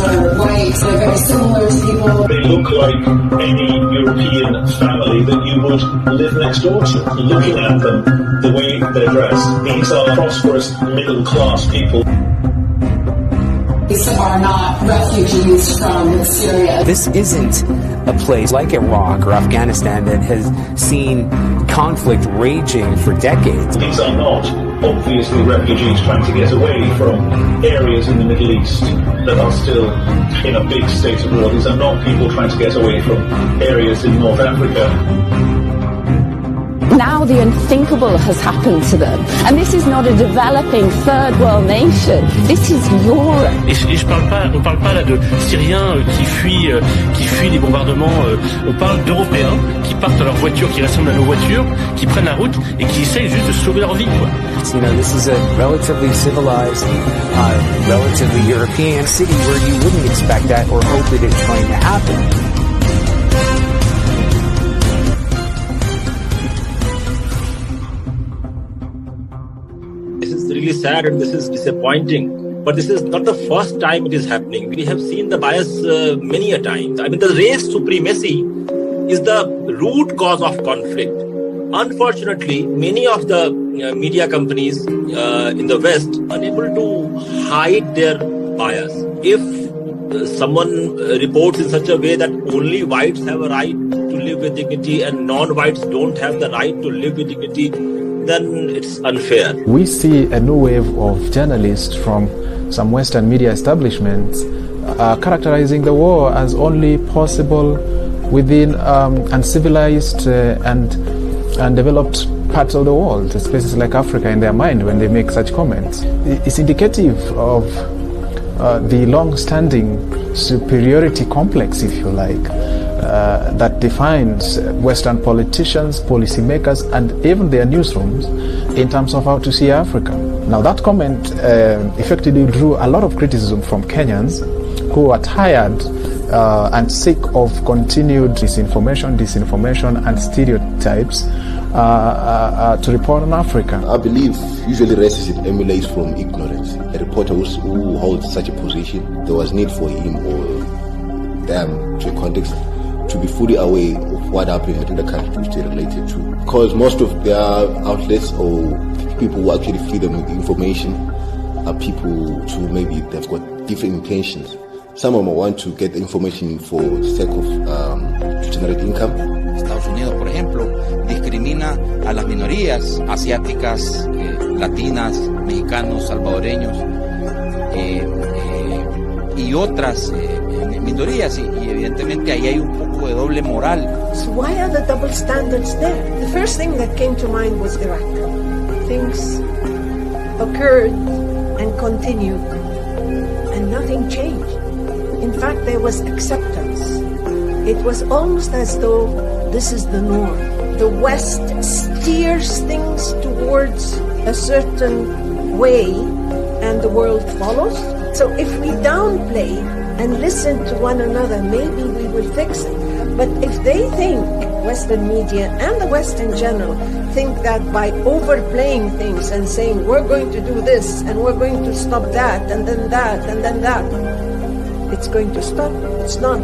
Are white, they're very similar to people. They look like any European family that you would live next door to. Looking at them, the way they dress, these are prosperous middle-class people. These are not refugees from Syria. This isn't a place like Iraq or Afghanistan that has seen conflict raging for decades. These are not obviously refugees trying to get away from areas in the Middle East that are still in a big state of war. These are not people trying to get away from areas in North Africa. Now the unthinkable has happened to them. And this is not a developing third world nation. This is Europe. Et je parle pas, on parle pas là de Syriens qui fuient les bombardements. On parle d'Européens qui partent à leur voiture, qui ressemblent à nos voitures, qui prennent la route et qui essayent juste de sauver leur vie, quoi. You know, this is a relatively civilized, relatively European city where you wouldn't expect that or hope that it's going to happen. This is really sad and this is disappointing. But this is not the first time it is happening. We have seen the bias many a times. I mean, the race supremacy is the root cause of conflict. Unfortunately, many of the media companies in the West are unable to hide their bias. If someone reports in such a way that only whites have a right to live with dignity and non-whites don't have the right to live with dignity, then it's unfair. We see a new wave of journalists from some Western media establishments characterizing the war as only possible within uncivilized and developed parts of the world, spaces like Africa in their mind when they make such comments. It's indicative of the long-standing superiority complex, if you like, that defines Western politicians, policymakers, and even their newsrooms in terms of how to see Africa. Now, that comment effectively drew a lot of criticism from Kenyans who are tired and sick of continued disinformation, and stereotypes to report on Africa. I believe usually racism emulates from ignorance. A reporter who holds such a position, there was need for him or them to context to be fully aware of what happened in the country which they related to. Because most of their outlets or people who actually feed them with information are people who maybe they've got different intentions. Some of them want to get the information for the sake of to generate income. Estados Unidos, por ejemplo, discrimina a las minorías asiáticas, latinas, mexicanos, salvadoreños y otras minorías y evidentemente ahí hay un poco de doble moral. So why are the double standards there? The first thing that came to mind was Iraq. Things occurred and continued and nothing changed. In fact, there was acceptance. It was almost as though this is the norm. The West steers things towards a certain way and the world follows. So if we downplay and listen to one another, maybe we will fix it. But if they think, Western media and the West in general, think that by overplaying things and saying we're going to do this and we're going to stop that and then that and then that, it's going to stop. It's not.